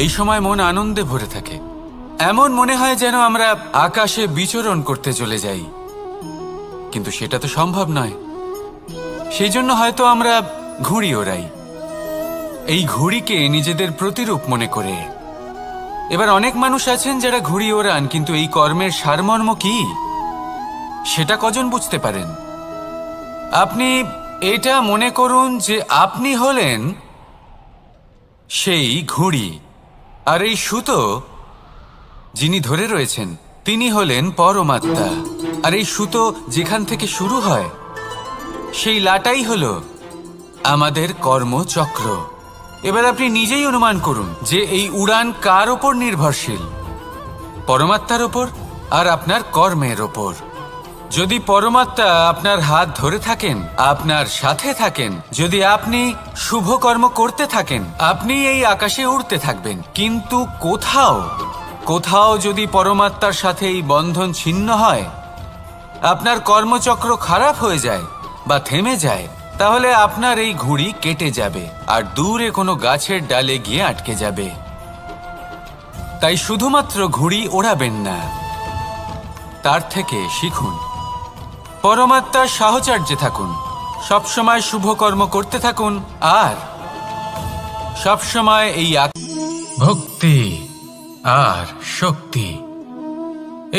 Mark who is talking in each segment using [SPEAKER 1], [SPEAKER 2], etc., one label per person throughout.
[SPEAKER 1] এই সময় মন আনন্দে ভরে থাকে। এমন মনে হয় যেন আমরা আকাশে বিচরণ করতে চলে যাই, কিন্তু সেটা তো সম্ভব নয়। সেই জন্য হয়তো আমরা ঘুড়ি ওড়াই, এই ঘুড়িকে নিজেদের প্রতিরূপ মনে করে। এবার অনেক মানুষ আছেন যারা ঘুড়ি ওড়ান, কিন্তু এই কর্মের সারমর্ম কি সেটা কজন বুঝতে পারেন? আপনি এটা মনে করুন যে আপনি হলেন সেই ঘুড়ি, আর এই সুতো যিনি ধরে রয়েছেন তিনি হলেন পরমাত্মা। আর এই সুতো যেখান থেকে শুরু হয় সেই লাটাই হলো আমাদের কর্মচক্র। এবার আপনি নিজেই অনুমান করুন যে এই উড়ান কার ওপর নির্ভরশীল? পরমাত্মার ওপর আর আপনার কর্মের ওপর। যদি পরমাত্মা আপনার হাত ধরে থাকেন, আপনার সাথে থাকেন, যদি আপনি শুভ কর্ম করতে থাকেন, আপনি এই আকাশে উড়তে থাকবেন। কিন্তু কোথাও যদি পরমাত্মার সাথে এই বন্ধন ছিন্ন হয়, আপনার কর্মচক্র খারাপ হয়ে যায় বা থেমে যায়, তাহলে আপনার এই ঘুড়ি কেটে যাবে আর দূরে কোনো গাছের ডালে গিয়ে আটকে যাবে। তাই শুধুমাত্র ঘুড়ি ওড়াবেন না, তার থেকে শিখুন, পরমাত্মার সাহচর্যে থাকুন, সবসময় শুভ কর্ম করতে থাকুন, আর সবসময় এই ভক্তি আর শক্তি,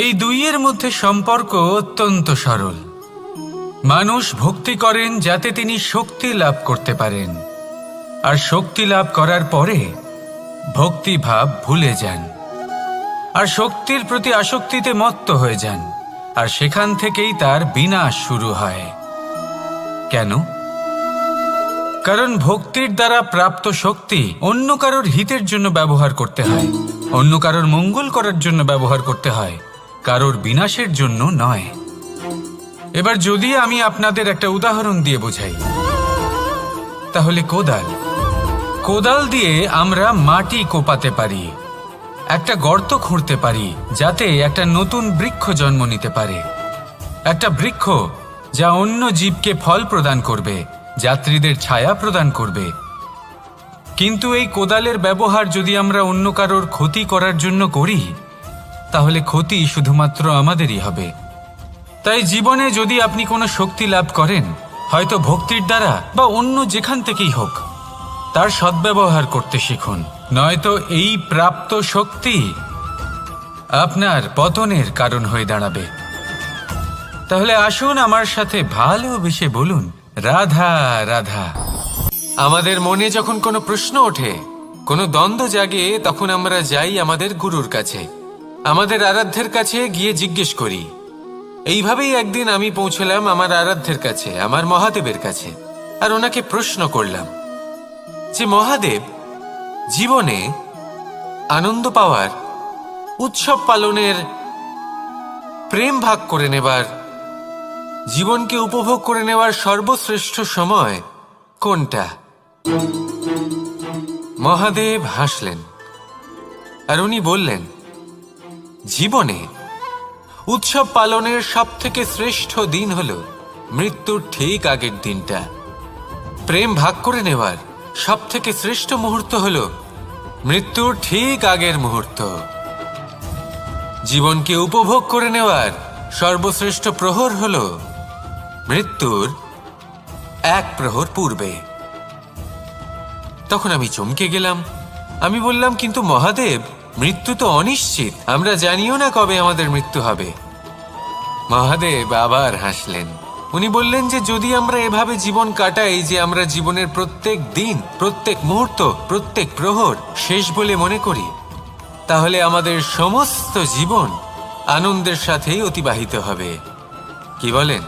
[SPEAKER 1] এই দুইয়ের মধ্যে সম্পর্ক অত্যন্ত সরল। মানুষ ভক্তি করেন যাতে তিনি শক্তি লাভ করতে পারেন, আর শক্তি লাভ করার পরে ভক্তি ভাব ভুলে যান আর শক্তির প্রতি আসক্তিতে মত্ত হয়ে যান, আর সেখান থেকেই তার বিনাশ শুরু হয়। কেন? কারণ ভক্তির দ্বারা প্রাপ্ত শক্তি অন্য কারোর হিতের জন্য ব্যবহার করতে হয়, অন্য কারোর মঙ্গল করার জন্য ব্যবহার করতে হয়, কারোর বিনাশের জন্য নয়। এবার যদি আমি আপনাদের একটা উদাহরণ দিয়ে বোঝাই, তাহলে কোদাল দিয়ে আমরা মাটি কোপাতে পারি, একটা গর্ত খুঁড়তে পারি যাতে একটা নতুন বৃক্ষ জন্ম নিতে পারে, একটা বৃক্ষ যা অন্য জীবকে ফল প্রদান করবে, যাত্রীদের ছায়া প্রদান করবে। কিন্তু এই কোদালের ব্যবহার যদি আমরা অন্য কারোর ক্ষতি করার জন্য করি, তাহলে ক্ষতি শুধুমাত্র আমাদেরই হবে। তাই জীবনে যদি আপনি কোনো শক্তি লাভ করেন, হয়তো ভক্তির দ্বারা বা অন্য যেখান থেকেই হোক, তার সদ্ব্যবহার করতে শিখুন, নয়তো এই প্রাপ্ত শক্তি আপনার পতনের কারণ হয়ে দাঁড়াবে। তাহলে আসুন আমার সাথে ভালোবেসে বলুন, রাধা রাধা। আমাদের মনে যখন কোনো প্রশ্ন ওঠে, কোনো দ্বন্দ্ব জাগে, তখন আমরা যাই আমাদের গুরুর কাছে, আমাদের আরাধ্যের কাছে গিয়ে জিজ্ঞেস করি। এইভাবেই একদিন আমি পৌঁছলাম আমার আরাধ্যের কাছে, আমার মহাদেবের কাছে, আর ওনাকে প্রশ্ন করলাম যে মহাদেব, জীবনে আনন্দ পাওয়ার, উৎসব পালনের, প্রেম ভাগ করে নেবার, জীবনকে উপভোগ করে নেওয়ার সর্বশ্রেষ্ঠ সময় কোনটা? মহাদেব হাসলেন আর উনি বললেন, জীবনে উৎসব পালনের সবথেকে শ্রেষ্ঠ দিন হল মৃত্যুর ঠিক আগের দিনটা। প্রেম ভাগ করে নেওয়ার সবথেকে শ্রেষ্ঠ মুহূর্ত হল মৃত্যুর ঠিক আগের মুহূর্ত। জীবনকে উপভোগ করে নেওয়ার সর্বশ্রেষ্ঠ প্রহর হল মৃত্যুর এক প্রহর পূর্বে। তখন আমি চমকে গেলাম। আমি বললাম, কিন্তু মহাদেব, মৃত্যু তো অনিশ্চিত, আমরা জানিও না কবে আমাদের মৃত্যু হবে। মহাদেব আবার হাসলেন। উনি বললেন যে যদি আমরা এভাবে জীবন কাটাই যে আমরা জীবনের প্রত্যেক দিন, প্রত্যেক মুহূর্ত, প্রত্যেক প্রহর শেষ বলে মনে করি, তাহলে আমাদের সমস্ত জীবন আনন্দের সাথেই অতিবাহিত হবে। কি বলেন?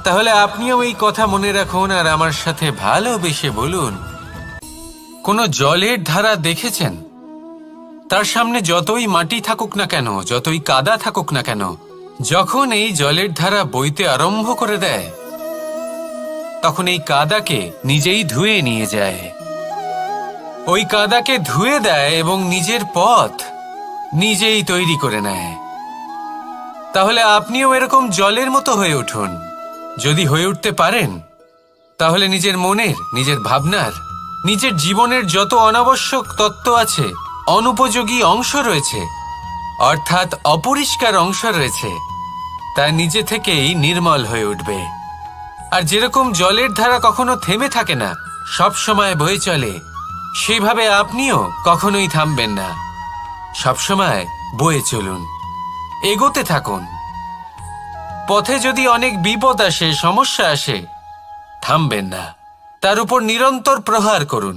[SPEAKER 1] তাহলে আপনিও এই কথা মনে রাখুন আর আমার সাথে ভালোবেসে বলুন, কোনো জলের ধারা দেখেছেন? তার সামনে যতই মাটি থাকুক না কেন, যতই কাদা থাকুক না কেন, যখন এই জলের ধারা বইতে আরম্ভ করে দেয়, তখন এই কাদাকে নিজেই ধুয়ে নিয়ে যায়। ওই কাদাকে ধুয়ে দেয় এবং নিজের পথ নিজেই তৈরি করে নেয়। তাহলে আপনিও এরকম জলের মতো হয়ে উঠুন। যদি হয়ে উঠতে পারেন, তাহলে নিজের মনের, নিজের ভাবনার, নিজের জীবনের যত অনাবশ্যক তত্ত্ব আছে, অনুপযোগী অংশ রয়েছে, অর্থাৎ অপরিষ্কার অংশ রয়েছে, তা নিজে থেকেই নির্মল হয়ে উঠবে। আর যেরকম জলের ধারা কখনো থেমে থাকে না, সব সময় বয়ে চলে, সেইভাবে আপনিও কখনোই থামবেন না। সবসময় বয়ে চলুন, এগোতে থাকুন। পথে যদি অনেক বিপদ আসে, সমস্যা আসে, থামবেন না, তার উপর নিরন্তর প্রহার করুন,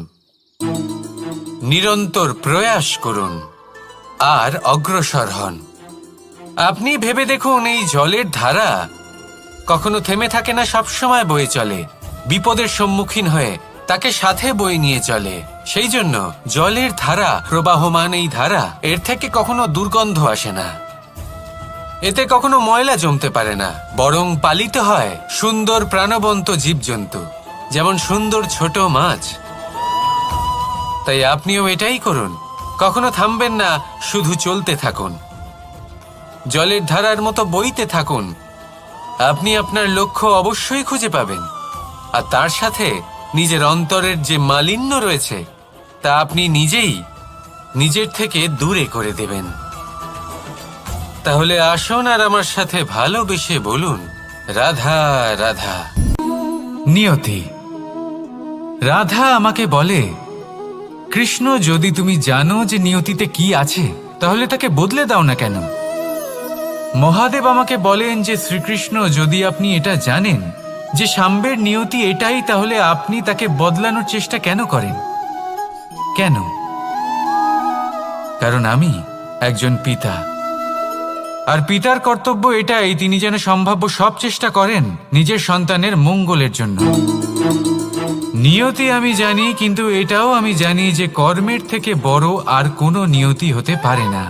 [SPEAKER 1] নিরন্তর প্রয়াস করুন আর অগ্রসর হন। আপনি ভেবে দেখুন, এই জলের ধারা কখনো থেমে থাকে না, সবসময় বয়ে চলে, বিপদের সম্মুখীন হয়ে তাকে সাথে বয়ে নিয়ে চলে। সেই জন্য জলের ধারা, প্রবাহমান এই ধারা, এর থেকে কখনো দুর্গন্ধ আসে না, এতে কখনো ময়লা জমতে পারে না, বরং পালিত হয় সুন্দর প্রাণবন্ত জীবজন্তু, যেমন সুন্দর ছোট মাছ। তাই আপনিও এটাই করুন, কখনো থামবেন না, শুধু চলতে থাকুন, জলের ধারার মতো বইতে থাকুন। আপনি আপনার লক্ষ্য অবশ্যই খুঁজে পাবেন, আর তার সাথে নিজের অন্তরের যে মালিন্য রয়েছে তা আপনি নিজেই নিজের থেকে দূরে করে দেবেন। তাহলে আসুন আর আমার সাথে ভালোবেসে বলুন, রাধা রাধা। নিয়তি। রাধা আমাকে বলে, কৃষ্ণ, যদি তুমি জানো যে নিয়তিতে কি আছে, তাহলে তাকে বদলে দাও না কেন? মহাদেব আমাকে বলেন যে শ্রীকৃষ্ণ, যদি আপনি এটা জানেন যে সাম্বের নিয়তি এটাই, তাহলে আপনি তাকে বদলানোর চেষ্টা কেন করেন? কেন? কারণ আমি একজন পিতা, আর পিতার কর্তব্য এটাই, তিনি যেন সম্ভাব্য সব চেষ্টা করেন নিজের সন্তানের মঙ্গলের জন্য। নিয়তি আমি জানি, কিন্তু এটাও আমি জানি যে কর্মের থেকে বড় আর কোনো নিয়তি হতে পারে না।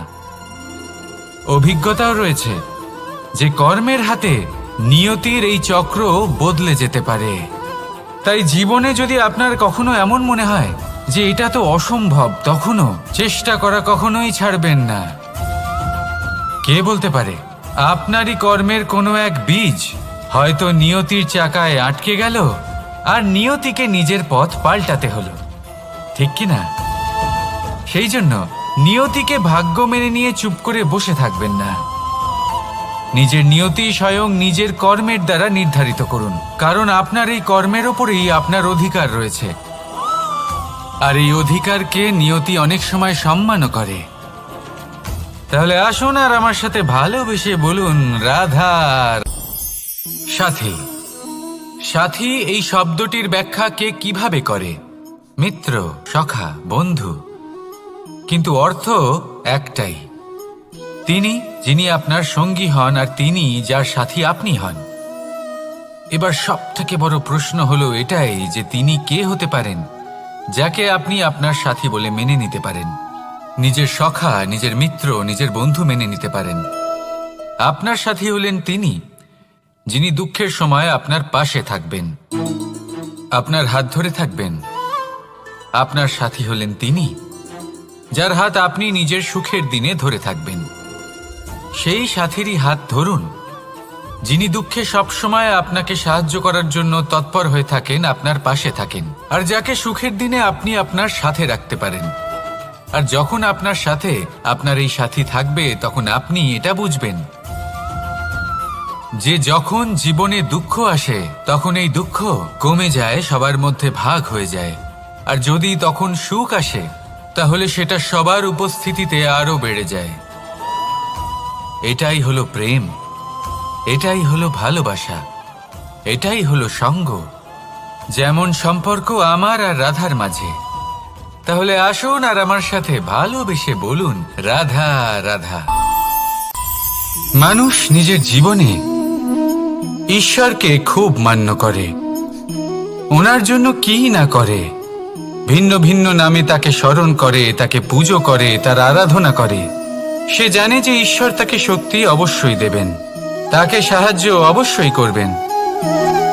[SPEAKER 1] অভিজ্ঞতাও রয়েছে যে কর্মের হাতে নিয়তির এই চক্র বদলে যেতে পারে। তাই জীবনে যদি আপনার কখনো এমন মনে হয় যে এটা তো অসম্ভব, তখনও চেষ্টা করা কখনোই ছাড়বেন না। কে বলতে পারে আপনারই কর্মের কোনো এক বীজ হয়তো নিয়তির চাকায় আটকে গেল, আর নিয়তিকে নিজের পথ পাল্টাতে হলো, ঠিক কি না? সেই জন্য নিয়তিকে ভাগ্য মেনে নিয়ে চুপ করে বসে থাকবেন না। নিজের নিয়তি স্বয়ং নিজের কর্মের দ্বারা নির্ধারিত করুন, কারণ আপনার এই কর্মের ওপরেই আপনার অধিকার রয়েছে, আর এই অধিকারকে নিয়তি অনেক সময় সম্মানও করে। তাহলে আসুন আর আমার সাথে ভালোবেসে বলুন, রাধার। সাথী। সাথী এই শব্দটির ব্যাখ্যা কে কিভাবে করে? মিত্র, সখা, বন্ধু, কিন্তু অর্থ একটাই, তিনি যিনি আপনার সঙ্গী হন আর তিনি যার সাথী আপনি হন। এবার সব থেকে বড় প্রশ্ন হলো এটাই যে তিনি কে হতে পারেন যাকে আপনি আপনার সাথী বলে মেনে নিতে পারেন, নিজের সখা, নিজের মিত্র, নিজের বন্ধু মেনে নিতে পারেন। আপনার সাথী হলেন তিনি যিনি দুঃখের সময় আপনার পাশে থাকবেন, আপনার হাত ধরে থাকবেন। আপনার সাথী হলেন তিনি যার হাত আপনি নিজের সুখের দিনে ধরে থাকবেন। সেই সাথীরই হাত ধরুন যিনি দুঃখে সবসময় আপনাকে সাহায্য করার জন্য তৎপর হয়ে থাকেন, আপনার পাশে থাকেন, আর যাকে সুখের দিনে আপনি আপনার সাথে রাখতে পারেন। আর যখন আপনার সাথে আপনার এই সাথী থাকবে, তখন আপনি এটা বুঝবেন যে যখন জীবনে দুঃখ আসে, তখন এই দুঃখ কমে যায়, সবার মধ্যে ভাগ হয়ে যায়। আর যদি তখন সুখ আসে, তাহলে সেটা সবার উপস্থিতিতে আরো বেড়ে যায়। এটাই হলো প্রেম, এটাই হলো ভালোবাসা, এটাই হলো সঙ্গ, যেমন সম্পর্ক আমার আর রাধার মাঝে। তাহলে আসুন আর আমার সাথে ভালোবেসে বলুন, রাধা রাধা। মানুষ নিজের জীবনে ঈশ্বরকে খুব মান্য করে, ওনার জন্য কি না করে, ভিন্ন ভিন্ন নামে তাকে স্মরণ করে, তাকে পুজো করে, তার আরাধনা করে। সে জানে যে ঈশ্বর তাকে শক্তি অবশ্যই দেবেন, তাকে সাহায্য অবশ্যই করবেন।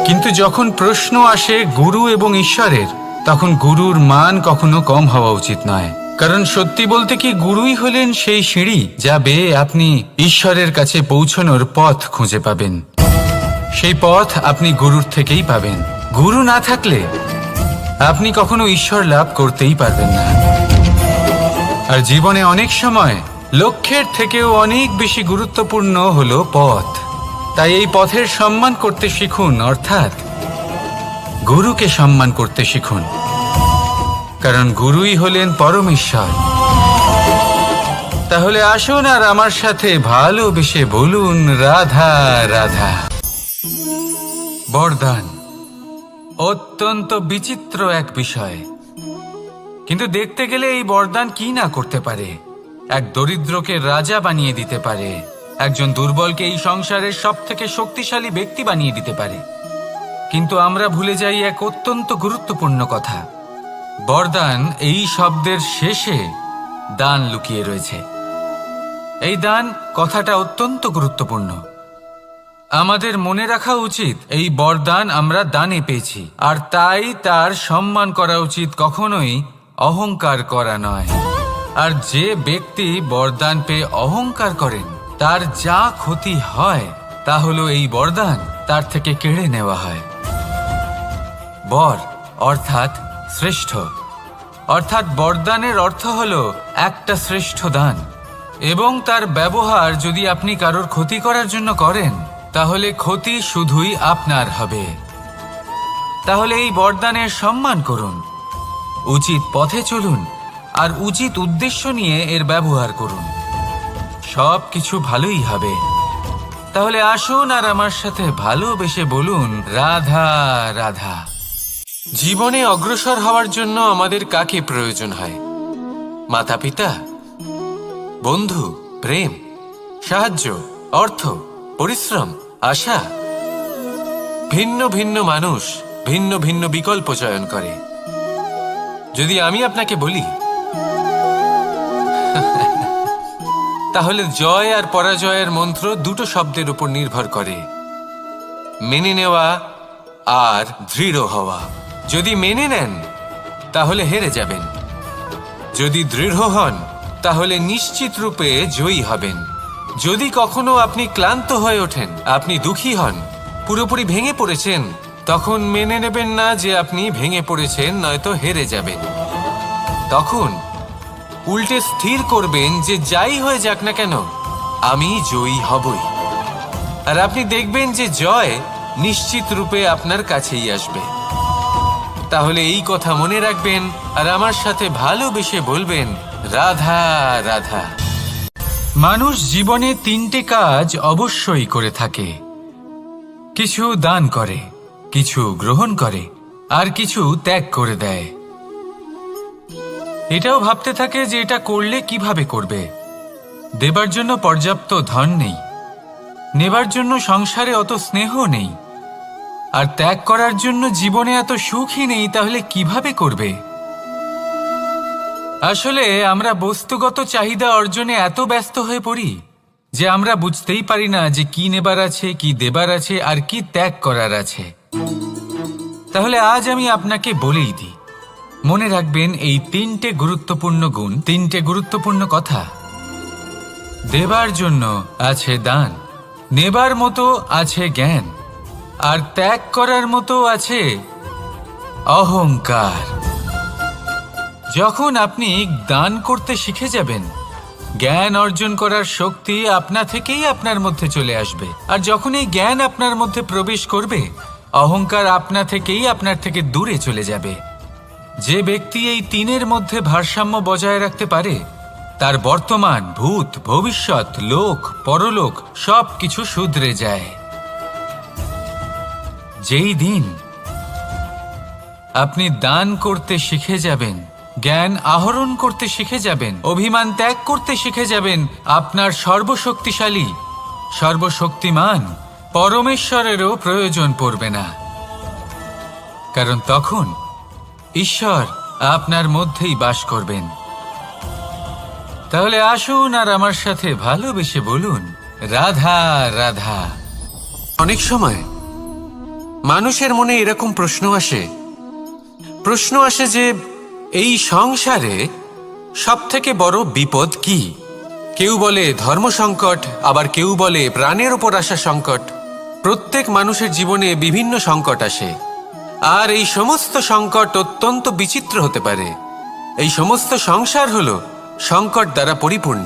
[SPEAKER 1] কিন্তু যখন প্রশ্ন আসে গুরু এবং ঈশ্বরের, তখন গুরুর মান কখনো কম হওয়া উচিত নয়। কারণ সত্যি বলতে কি, গুরুই হলেন সেই সিঁড়ি যা বেয়ে আপনি ঈশ্বরের কাছে পৌঁছানোর পথ খুঁজে পাবেন। সেই পথ আপনি গুরুর থেকেই পাবেন। গুরু না থাকলে আপনি কখনো ঈশ্বর লাভ করতেই পারবেন না। আর জীবনে অনেক সময় লক্ষ্যের থেকেও অনেক বেশি গুরুত্বপূর্ণ হলো পথ। তাই এই পথের সম্মান করতে শিখুন, অর্থাৎ গুরুকে সম্মান করতে শিখুন, কারণ গুরুই হলেন পরমেশ্বর। তাহলে আসুন আর আমার সাথে ভালোবেসে বলুন রাধা রাধা। বরদান অত্যন্ত বিচিত্র এক বিষয়, কিন্তু দেখতে গেলে এই বরদান কি না করতে পারে। এক দরিদ্রকে রাজা বানিয়ে দিতে পারে, একজন দুর্বলকে এই সংসারের সবথেকে শক্তিশালী ব্যক্তি বানিয়ে দিতে পারে। কিন্তু আমরা ভুলে যাই এক অত্যন্ত গুরুত্বপূর্ণ কথা। বরদান এই শব্দের শেষে দান লুকিয়ে রয়েছে। এই দান কথাটা অত্যন্ত গুরুত্বপূর্ণ। আমাদের মনে রাখা উচিত এই বরদান আমরা দানে পেয়েছি, আর তাই তার সম্মান করা উচিত, কখনোই অহংকার করা নয়। আর যে ব্যক্তি বরদান পেয়ে অহংকার করেন তার যা ক্ষতি হয় তা হলো এই বরদান তার থেকে কেড়ে নেওয়া হয়। বর অর্থাৎ শ্রেষ্ঠ, অর্থাৎ বরদানের অর্থ হলো একটা শ্রেষ্ঠ দান, এবং তার ব্যবহার যদি আপনি কারোর ক্ষতি করার জন্য করেন তাহলে ক্ষতি শুধুই আপনার হবে। তাহলে এই বরদানের সম্মান করুন, উচিত পথে চলুন, আর উচিত উদ্দেশ্য নিয়ে এর ব্যবহার করুন, সব কিছু ভালোই হবে। তাহলে আসুন আর আমার সাথে ভালোবেসে বলুন রাধা রাধা।
[SPEAKER 2] জীবনে অগ্রসর হওয়ার জন্য আমাদের কাকে প্রয়োজন হয়? মাতা পিতা, বন্ধু, প্রেম, সাহায্য, অর্থ, পরিশ্রম, আশা। ভিন্ন ভিন্ন মানুষ ভিন্ন ভিন্ন বিকল্প চয়ন করে। যদি আমি আপনাকে বলি তাহলে জয় আর পরাজয়ের মন্ত্র দুটো শব্দের উপর নির্ভর করে, মেনে নেওয়া আর দৃঢ় হওয়া। যদি মেনে নেন তাহলে হেরে যাবেন, যদি দৃঢ় হন তাহলে নিশ্চিত রূপে জয়ী হবেন। যদি কখনো আপনি ক্লান্ত হয়ে ওঠেন, আপনি দুঃখী হন, পুরোপুরি ভেঙে পড়েছেন, তখন মেনে নেবেন না যে আপনি ভেঙে পড়েছেন, নয়তো হেরে যাবেন। তখন উল্টে স্থির করবেন যে যাই হয়ে যাক না কেন আমি জয়ী হবই। আর আপনি দেখবেন যে জয় নিশ্চিত রূপে আপনার কাছেই আসবে। তাহলে এই কথা মনে রাখবেন আর আমার সাথে ভালোবেসে বলবেন রাধা রাধা।
[SPEAKER 1] মানুষ জীবনে তিনটে কাজ অবশ্যই করে থাকে, কিছু দান করে, কিছু গ্রহণ করে, আর কিছু ত্যাগ করে দেয়। এটাও ভাবতে থাকে যে এটা করলে কিভাবে করবে। দেবার জন্য পর্যাপ্ত ধন নেই, নেবার জন্য সংসারে অত স্নেহ নেই, আর ত্যাগ করার জন্য জীবনে এত সুখই নেই, তাহলে কিভাবে করবে? আসলে আমরা বস্তুগত চাহিদা অর্জনে এত ব্যস্ত হয়ে পড়ি যে আমরা বুঝতেই পারি না যে কি নেবার আছে, কি দেবার আছে, আর কি ত্যাগ করার আছে। তাহলে আজ আমি আপনাকে বলেই দিই, মনে রাখবেন এই তিনটে গুরুত্বপূর্ণ গুণ, তিনটে গুরুত্বপূর্ণ কথা। দেবার জন্য আছে দান, নেবার মতো আছে জ্ঞান, আর ত্যাগ করার মতো আছে অহংকার। যখন আপনি দান করতে শিখে যাবেন, জ্ঞান অর্জন করার শক্তি আপনা থেকেই আপনার মধ্যে চলে আসবে। আর যখন এই জ্ঞান আপনার মধ্যে প্রবেশ করবে, অহংকার আপনা থেকেই আপনার থেকে দূরে চলে যাবে। যে ব্যক্তি এই তিনের মধ্যে ভারসাম্য বজায় রাখতে পারে, তার বর্তমান, ভূত, ভবিষ্যৎ, লোক, পরলোক সব কিছু শুধরে যায়। যেই দিন আপনি দান করতে শিখে যাবেন, জ্ঞান আহরণ করতে শিখে যাবেন, অভিমান ত্যাগ করতে শিখে যাবেন, আপনার সর্বশক্তিশালী, সর্বশক্তিমান পরমেশ্বরেরও প্রয়োজন পড়বে না, কারণ তখন ঈশ্বর আপনার মধ্যেই বাস করবেন। তাহলে আসুন আর আমার সাথে ভালোবেসে বলুন রাধা রাধা।
[SPEAKER 2] অনেক সময় মানুষের মনে এরকম প্রশ্ন আসে যে এই সংসারে সবথেকে বড় বিপদ কি? কেউ বলে ধর্ম সংকট, আবার কেউ বলে প্রাণের উপর আসা সংকট। প্রত্যেক মানুষের জীবনে বিভিন্ন সংকট আসে, আর এই সমস্ত সংকট অত্যন্ত বিচিত্র হতে পারে। এই সমস্ত সংসার হলো সংকট দ্বারা পরিপূর্ণ।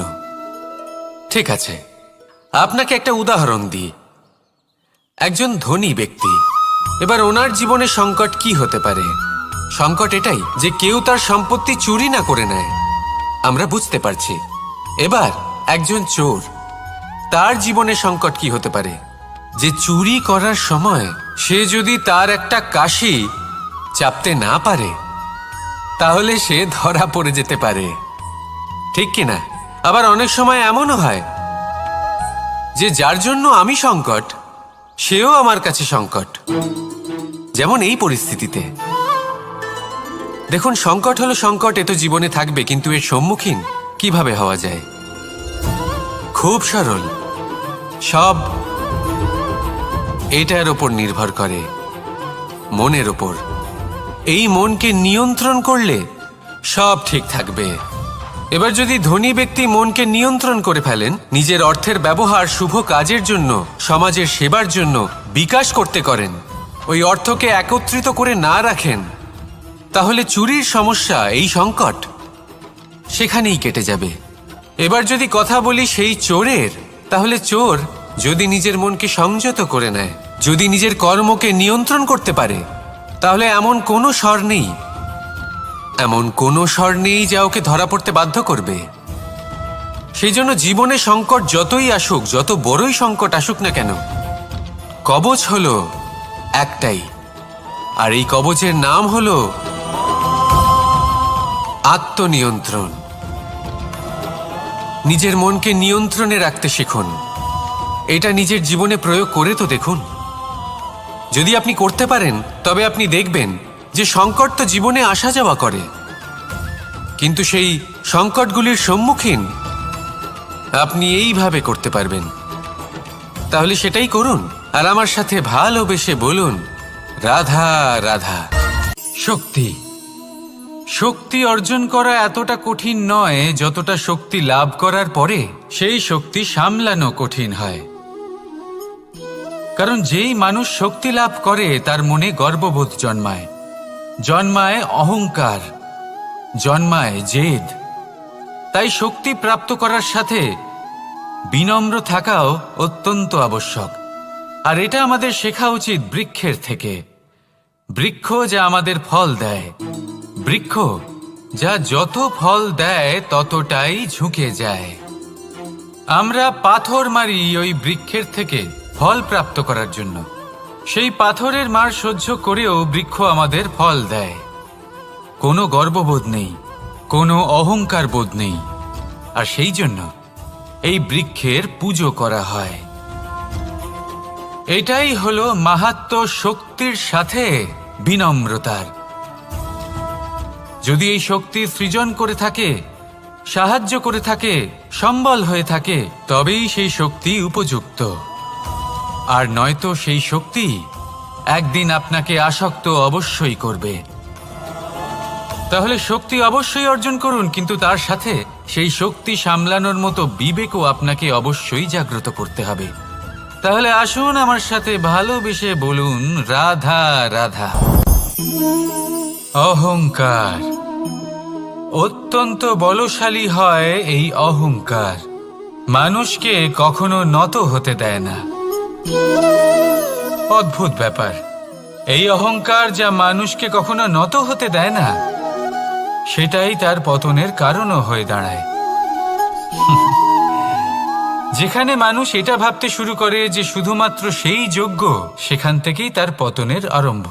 [SPEAKER 2] ঠিক আছে, আপনাকে একটা উদাহরণ দিই। একজন ধনী ব্যক্তি, এবার ওনার জীবনে সংকট কি হতে পারে? সংকট এটাই যে কেউ তার সম্পত্তি চুরি না করে নেয়, আমরা বুঝতে পারছি। এবার একজন চোর, তার জীবনে সংকট কি হতে পারে? যে চুরি করার সময় সে যদি তার একটা কাশি চাপতে না পারে, তাহলে সে ধরা পড়ে যেতে পারে, ঠিক কিনা? আবার অনেক সময় এমনও হয় যে যার জন্য আমি সংকট, সেও আমার কাছে সংকট। যেমন এই পরিস্থিতিতে দেখুন, সংকট হলো সংকট, এ তো জীবনে থাকবে, কিন্তু এর সম্মুখীন কিভাবে হওয়া যায়? খুব সরল, সব এটার ওপর নির্ভর করে, মনের ওপর। এই মনকে নিয়ন্ত্রণ করলে সব ঠিক থাকবে। এবার যদি ধনী ব্যক্তি মনকে নিয়ন্ত্রণ করে ফেলেন, নিজের অর্থের ব্যবহার শুভ কাজের জন্য, সমাজের সেবার জন্য বিকাশ করতে করেন, ওই অর্থকে একত্রিত করে না রাখেন, তাহলে চুরির সমস্যা, এই সংকট সেখানেই কেটে যাবে। এবার যদি কথা বলি সেই চোরের, তাহলে চোর যদি নিজের মনকে সংযত করে নেয়, যদি নিজের কর্মকে নিয়ন্ত্রণ করতে পারে, তাহলে এমন কোনো স্বর নেই, এমন কোনো স্বর নেই যা ওকে ধরা পড়তে বাধ্য করবে। সেই জন্য জীবনে সংকট যতই আসুক, যত বড়ই সংকট আসুক না কেন, কবচ হলো একটাই, আর এই কবচের নাম হলো আত্মনিয়ন্ত্রণ। নিজের মনকে নিয়ন্ত্রণে রাখতে শিখুন। এটা নিজের জীবনে প্রয়োগ করে তো দেখুন। যদি আপনি করতে পারেন, তবে আপনি দেখবেন যে সংকট তো জীবনে আসা যাওয়া করে, কিন্তু সেই সংকটগুলির সম্মুখীন আপনি এইভাবে করতে পারবেন। তাহলে সেটাই করুন, আর আমার সাথে ভালোবেসে বলুন, রাধা রাধা।
[SPEAKER 1] শক্তি শক্তি অর্জন করা এতটা কঠিন নয় যতটা শক্তি লাভ করার পরে সেই শক্তি সামলানো কঠিন হয়। কারণ যেই মানুষ শক্তি লাভ করে তার মনে গর্ববোধ জন্মায়, জন্মায় অহংকার, জন্মায় জেদ। তাই শক্তি প্রাপ্ত করার সাথে বিনম্র থাকাও অত্যন্ত আবশ্যক। আর এটা আমাদের শেখা উচিত বৃক্ষের থেকে। বৃক্ষ যা আমাদের ফল দেয়, বৃক্ষ যা যত ফল দেয় ততটাই ঝুঁকে যায়। আমরা পাথর মারি ওই বৃক্ষের থেকে ফল প্রাপ্ত করার জন্য। সেই পাথরের মার সহ্য করেও বৃক্ষ আমাদের ফল দেয়। কোনো গর্ববোধ নেই, কোনো অহংকার বোধ নেই, আর সেই জন্য এই বৃক্ষের পুজো করা হয়। এটাই হলো মাহাত্ম্য শক্তির সাথে বিনম্রতার। যদি এই শক্তি সৃজন করে থাকে, সাহায্য করে থাকে, সম্বল হয়ে থাকে, তবেই সেই শক্তি উপযুক্ত। আর নয়তো সেই শক্তি একদিন আপনাকে আসক্ত অবশ্যই করবে। তাহলে শক্তি অবশ্যই অর্জন করুন, কিন্তু তার সাথে সেই শক্তি সামলানোর মতো বিবেকও আপনাকে অবশ্যই জাগ্রত করতে হবে। তাহলে আসুন আমার সাথে ভালোবেসে বলুন, রাধা রাধা। অহংকার অত্যন্ত বলশালী হয়। এই অহংকার মানুষকে কখনো নত হতে দেয় না। অদ্ভুত ব্যাপার, এই অহংকার যা মানুষকে কখনো নত হতে দেয় না, সেটাই তার পতনের কারণও হয়ে দাঁড়ায়। যেখানে মানুষ এটা ভাবতে শুরু করে যে শুধুমাত্র সেই যোগ্য, সেখান থেকেই তার পতনের আরম্ভ,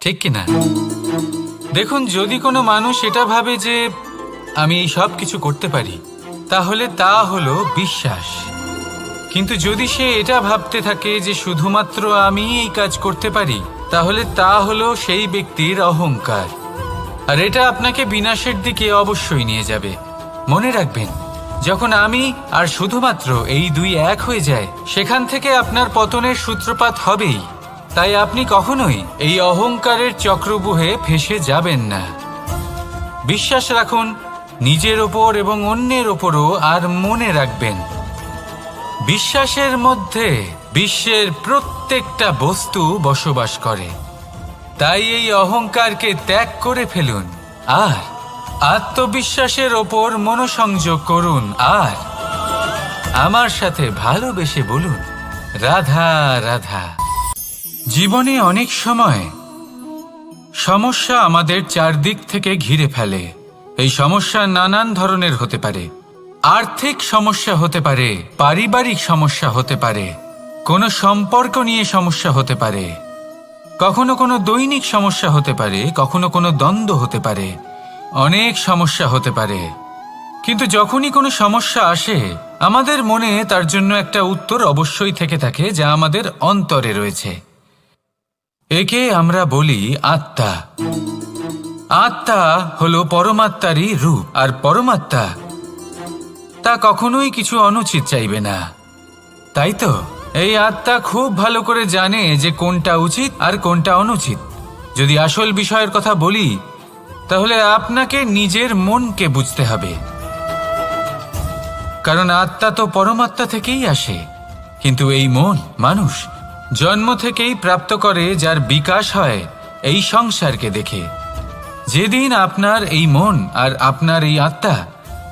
[SPEAKER 1] ঠিক কিনা? দেখুন, যদি কোনো মানুষ এটা ভাবে যে আমি এই সব কিছু করতে পারি, তাহলে তা হলো বিশ্বাস। কিন্তু যদি সে এটা ভাবতে থাকে যে শুধুমাত্র আমি এই কাজ করতে পারি, তাহলে তা হলো সেই ব্যক্তির অহংকার। আর এটা আপনাকে বিনাশের দিকে অবশ্যই নিয়ে যাবে। মনে রাখবেন, যখন আমি আর শুধুমাত্র এই দুই এক হয়ে যায়, সেখান থেকে আপনার পতনের সূত্রপাত হবেই। তাই আপনি কখনোই এই অহংকারের চক্রব্যূহে ফেঁসে যাবেন না। বিশ্বাস রাখুন নিজের ওপর এবং অন্যের ওপরও। আর মনে রাখবেন, বিশ্বাসের মধ্যে বিশ্বের প্রত্যেকটা বস্তু বসবাস করে। তাই এই অহংকারকে ত্যাগ করে ফেলুন আর আত্মবিশ্বাসের ওপর মনোসংযোগ করুন আর আমার সাথে ভালোবেসে বলুন, রাধা রাধা। জীবনে অনেক সময় সমস্যা আমাদের চারদিক থেকে ঘিরে ফেলে। এই সমস্যা নানান ধরনের হতে পারে। আর্থিক সমস্যা হতে পারে, পারিবারিক সমস্যা হতে পারে, কোনো সম্পর্ক নিয়ে সমস্যা হতে পারে, কখনো কোনো দৈনিক সমস্যা হতে পারে, কখনো কোনো দ্বন্দ্ব হতে পারে, অনেক সমস্যা হতে পারে। কিন্তু যখনই কোনো সমস্যা আসে আমাদের মনে তার জন্য একটা উত্তর অবশ্যই থেকে থাকে, যা আমাদের অন্তরে রয়েছে। একে আমরা বলি আত্মা। আত্মা হলো পরমাত্মারই রূপ, আর পরমাত্মা তা কখনোই কিছু অনুচিত চাইবে না, তাই তো? এই আত্মা খুব ভালো করে জানে যে কোনটা উচিত আর কোনটা অনুচিত। যদি আসল বিষয়ের কথা বলি তাহলে আপনাকে নিজের মনকে বুঝতে হবে, কারণ আত্মা তো পরমাত্মা থেকেই আসে। কিন্তু এই মন মানুষ জন্ম থেকেই প্রাপ্ত করে, যার বিকাশ হয় এই সংসারকে দেখে। যেদিন আপনার এই মন আর আপনার এই আত্মা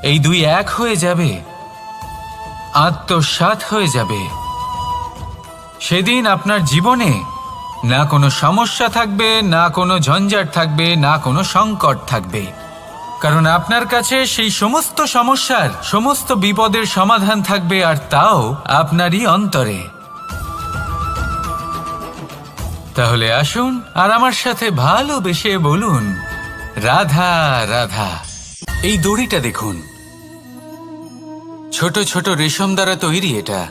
[SPEAKER 1] এই দুই এক হয়ে যাবে, আত্মসাৎ হয়ে যাবে, সেদিন আপনার জীবনে না কোনো সমস্যা থাকবে, না কোনো ঝঞ্ঝাট থাকবে, না কোনো সংকট থাকবে। কারণ আপনার কাছে সেই সমস্ত সমস্যার, সমস্ত বিপদের সমাধান থাকবে, আর তাও আপনারই অন্তরে। তাহলে আসুন আর আমার সাথে ভালোবেসে বলুন, রাধা রাধা। এই দড়িটা দেখুন, ছোট ছোট রেশম দ্বারা তৈরি, এটা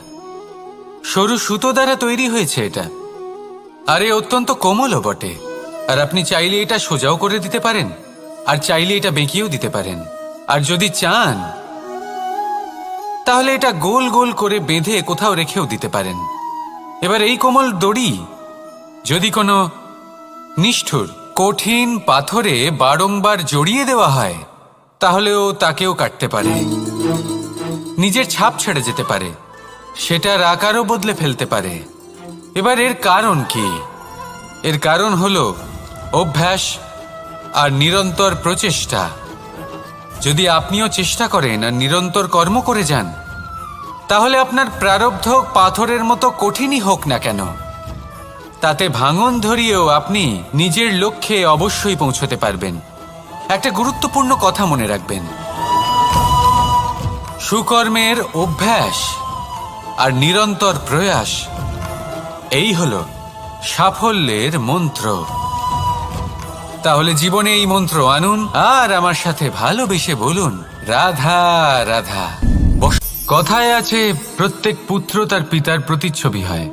[SPEAKER 1] সরু সুতো দ্বারা তৈরি হয়েছে এটা, আর এ অত্যন্ত কোমলও বটে। আর আপনি চাইলে এটা সোজাও করে দিতে পারেন, আর চাইলে এটা বেঁকিয়েও দিতে পারেন, আর যদি চান তাহলে এটা গোল গোল করে বেঁধে কোথাও রেখেও দিতে পারেন। এবার এই কোমল দড়ি যদি কোনো নিষ্ঠুর কঠিন পাথরে বারংবার জড়িয়ে দেওয়া হয় তাহলেও তাকেও কাটতে পারে, নিজের ছাপ ছেড়ে যেতে পারে, সেটার আকারও বদলে ফেলতে পারে। এবার এর কারণ কি? এর কারণ হলো অভ্যাস আর নিরন্তর প্রচেষ্টা। যদি আপনিও চেষ্টা করেন আর নিরন্তর কর্ম করে যান, তাহলে আপনার প্রারব্ধ পাথরের মতো কঠিনই হোক না কেন, তাতে ভাঙন ধরিয়েও আপনি নিজের লক্ষ্যে অবশ্যই পৌঁছতে পারবেন। একটা গুরুত্বপূর্ণ কথা মনে রাখবেন, সুকর্মের অভ্যাস আর নিরন্তর প্রয়াস, এই হলো সাফল্যের মন্ত্র। তাহলে জীবনে এই মন্ত্র আনুন আর আমার সাথে ভালোবেসে বলুন, রাধা রাধা। কথায় আছে, প্রত্যেক পুত্র তার পিতার প্রতিচ্ছবি হয়,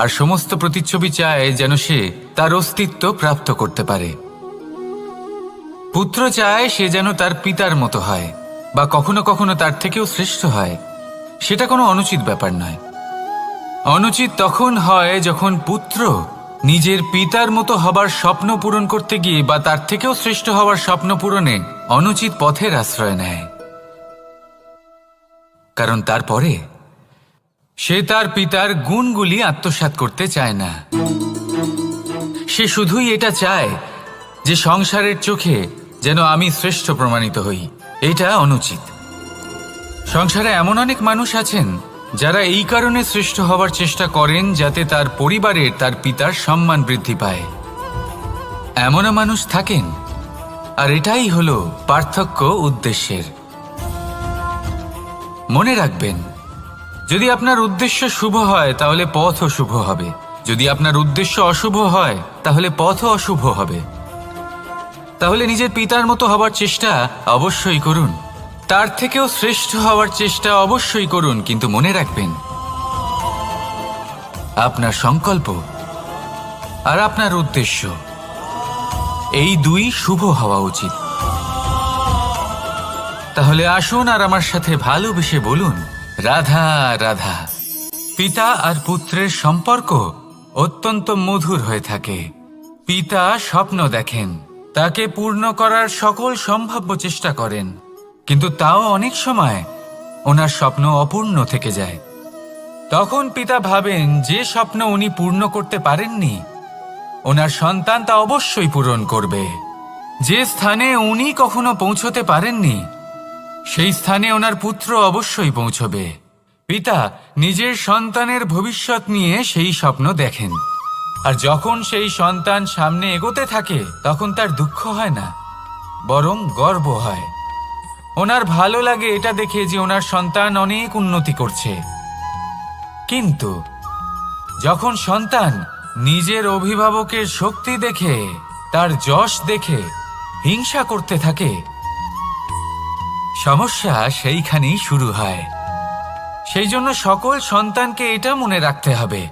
[SPEAKER 1] আর সমস্ত প্রতিচ্ছবি চায় যেন সে তার অস্তিত্ব প্রাপ্ত করতে পারে। পুত্র চায় সে যেন তার পিতার মতো হয়, বা কখনো কখনো তার থেকেও শ্রেষ্ঠ হয়। সেটা কোনো অনুচিত ব্যাপার নয়। অনুচিত তখন হয় যখন পুত্র নিজের পিতার মতো হবার স্বপ্ন পূরণ করতে গিয়ে বা তার থেকেও শ্রেষ্ঠ হওয়ার স্বপ্ন পূরণে অনুচিত পথের আশ্রয় নেয়। কারণ তারপরে সে তার পিতার গুণগুলি আত্মসাৎ করতে চায় না। সে শুধুই এটা চায় যে সংসারের চোখে যেন আমি শ্রেষ্ঠ প্রমাণিত হই। এটা অনুচিত। সংসারে এমন অনেক মানুষ আছেন যারা এই কারণে শ্রেষ্ঠ হবার চেষ্টা করেন যাতে তার পরিবারের, তার পিতার সম্মান বৃদ্ধি পায়। এমনও মানুষ থাকেন, আর এটাই হলো পার্থক্য উদ্দেশ্যের। মনে রাখবেন, যদি আপনার উদ্দেশ্য শুভ হয় তাহলে পথও শুভ হবে, যদি আপনার উদ্দেশ্য অশুভ হয় তাহলে পথও অশুভ হবে। তাহলে নিজের পিতার মতো হবার চেষ্টা অবশ্যই করুন, তার থেকেও শ্রেষ্ঠ হওয়ার চেষ্টা অবশ্যই করুন, কিন্তু মনে রাখবেন আপনার সংকল্প আর আপনার উদ্দেশ্য এই দুই শুভ হওয়া উচিত। তাহলে আসুন আর আমার সাথে ভালোবেসে বলুন, রাধা রাধা। পিতা আর পুত্রের সম্পর্ক অত্যন্ত মধুর হয়ে থাকে। পিতা স্বপ্ন দেখেন, তাকে পূর্ণ করার সকল সম্ভাব্য চেষ্টা করেন, কিন্তু তাও অনেক সময় ওনার স্বপ্ন অপূর্ণ থেকে যায়। তখন পিতা ভাবেন যে স্বপ্ন উনি পূর্ণ করতে পারেননি, ওনার সন্তান তা অবশ্যই পূরণ করবে। যে স্থানে উনি কখনো পৌঁছতে পারেননি সেই স্থানে ওনার পুত্র অবশ্যই পৌঁছবে। পিতা নিজের সন্তানের ভবিষ্যৎ নিয়ে সেই স্বপ্ন দেখেন, আর যখন সেই সন্তান সামনে এগোতে থাকে তখন তার দুঃখ হয় না, বরং গর্ব হয়। ওনার ভালো লাগে এটা দেখে যে ওনার সন্তান অনেক উন্নতি করছে। কিন্তু যখন সন্তান নিজের অভিভাবকের শক্তি দেখে, তার যশ দেখে হিংসা করতে থাকে, সমস্যা সেইখানেই শুরু হয়। সেই জন্য সকল সন্তানকে এটা মনে রাখতে হবে,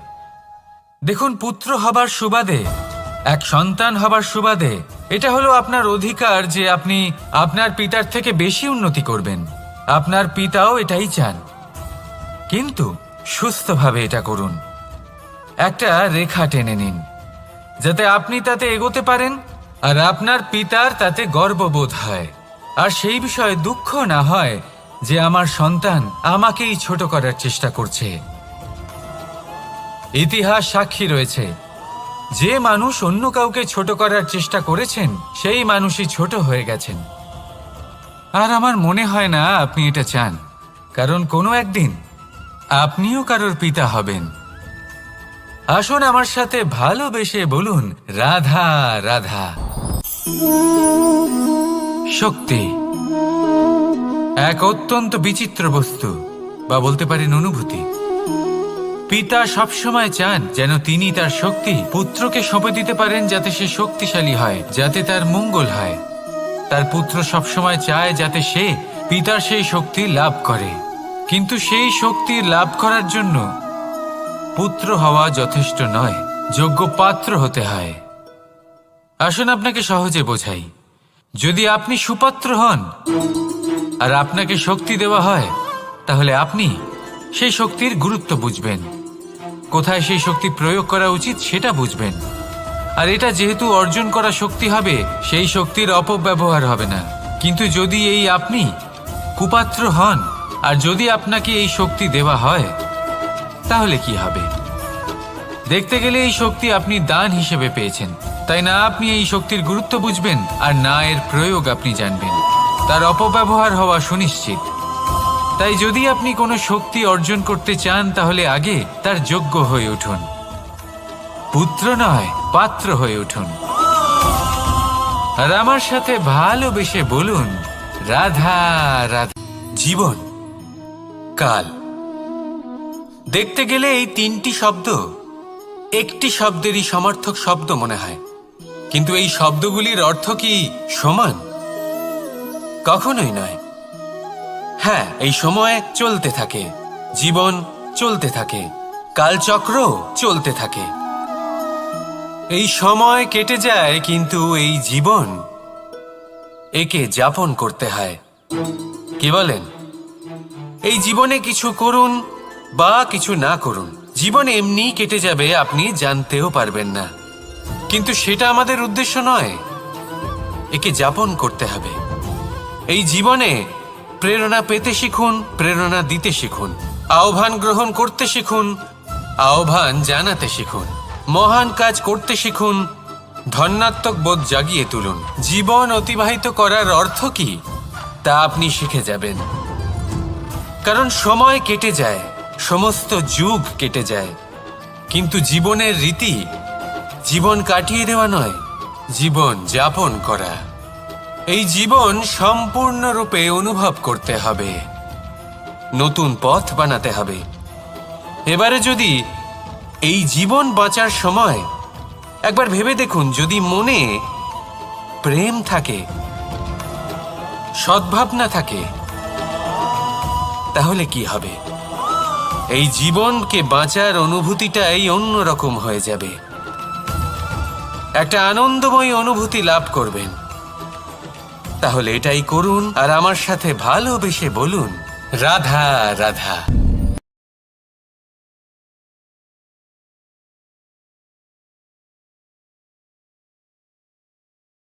[SPEAKER 1] দেখুন, পুত্র হবার সুবাদে, এক সন্তান হবার সুবাদে এটা হলো আপনার অধিকার যে আপনি আপনার পিতার থেকে বেশি উন্নতি করবেন। আপনার পিতাও এটাই চান, কিন্তু সুস্থভাবে এটা করুন। একটা রেখা টেনে নিন যাতে আপনি তাতে এগোতে পারেন আর আপনার পিতার তাতে গর্ববোধ হয়, আর সেই বিষয়ে দুঃখ না হয় যে আমার সন্তান আমাকেই ছোট করার চেষ্টা করছে। ইতিহাস সাক্ষী রয়েছে, যে মানুষ অন্য কাউকে ছোট করার চেষ্টা করেছেন সেই মানুষই ছোট হয়ে গেছেন। আর আমার মনে হয় না আপনি এটা চান, কারণ কোনো একদিন আপনিও কারোর পিতা হবেন। আসুন আমার সাথে ভালোবেসে বলুন, রাধা রাধা। শক্তি এক অত্যন্ত বিচিত্র বস্তু, বা বলতে পারেন অনুভূতি। পিতা সবসময় চান যেন তিনি তার শক্তি পুত্রকে সঁপে দিতে পারেন, যাতে সে শক্তিশালী হয়, যাতে তার মঙ্গল হয়। তার পুত্র সবসময় চায় যাতে সে পিতার সেই শক্তি লাভ করে, কিন্তু সেই শক্তি লাভ করার জন্য পুত্র হওয়া যথেষ্ট নয়, যোগ্য পাত্র হতে হয়। আসুন আপনাকে সহজে বোঝাই, যদি আপনি সুপাত্র হন আর আপনাকে শক্তি দেওয়া হয়, তাহলে আপনি সেই শক্তির গুরুত্ব বুঝবেন, কোথায় সেই শক্তি প্রয়োগ করা উচিত সেটা বুঝবেন। আর এটা যেহেতু অর্জন করা শক্তি হবে, সেই শক্তির অপব্যবহার হবে না। কিন্তু যদি এই আপনি কুপাত্র হন আর যদি আপনাকে এই শক্তি দেওয়া হয়, তাহলে কি হবে? দেখতে গেলে এই শক্তি আপনি দান হিসেবে পেয়েছেন, তাই না আপনি এই শক্তির গুরুত্ব বুঝবেন আর না এর প্রয়োগ আপনি জানবেন, তার অপব্যবহার হওয়া সুনিশ্চিত। তাই যদি আপনি কোনো শক্তি অর্জন করতে চান, তাহলে আগে তার যোগ্য হয়ে উঠুন, পুত্র নয় পাত্র হয়ে উঠুন। আর আমার সাথে ভালোবেসে বলুন, রাধা রাধা। জীবন, কাল, দেখতে গেলে এই তিনটি শব্দ একটি শব্দেরই সমার্থক শব্দ মনে হয়, কিন্তু এই শব্দগুলির অর্থ কি সমান? কখনোই নয়। হ্যাঁ, এই সময় চলতে থাকে, জীবন চলতে থাকে, কালচক্র চলতে থাকে। এই সময় কেটে যায়, কিন্তু এই জীবন একে যাপন করতে হয়। কি বলেন? এই জীবনে কিছু করুন বা কিছু না করুন, জীবন এমনি কেটে যাবে, আপনি জানতেও পারবেন না। কিন্তু সেটা আমাদের উদ্দেশ্য নয়, একে যাপন করতে হবে। এই জীবনে প্রেরণা পেতে শিখুন, প্রেরণা দিতে শিখুন, আহ্বান গ্রহণ করতে শিখুন, আহ্বান জানাতে শিখুন, মহান কাজ করতে শিখুন, ধন্যাত্মক বোধ জাগিয়ে তুলুন। জীবন অতিবাহিত করার অর্থ কি তা আপনি শিখে যাবেন, কারণ সময় কেটে যায়, সমস্ত যুগ কেটে যায়, কিন্তু জীবনের রীতি জীবন কাটিয়ে দেওয়া নয়, জীবন যাপন করা। এই জীবন সম্পূর্ণরূপে অনুভব করতে হবে, নতুন পথ বানাতে হবে। এবারে যদি এই জীবন বাঁচার সময় একবার ভেবে দেখুন, যদি মনে প্রেম থাকে, সদ্ভাবনা থাকে, তাহলে কি হবে? এই জীবনকে বাঁচার অনুভূতিটাই অন্যরকম হয়ে যাবে, একটা আনন্দময় অনুভূতি লাভ করবেন। তাহলে এটাই করুন আর আমার সাথে ভালোবেসে বলুন, রাধা রাধা।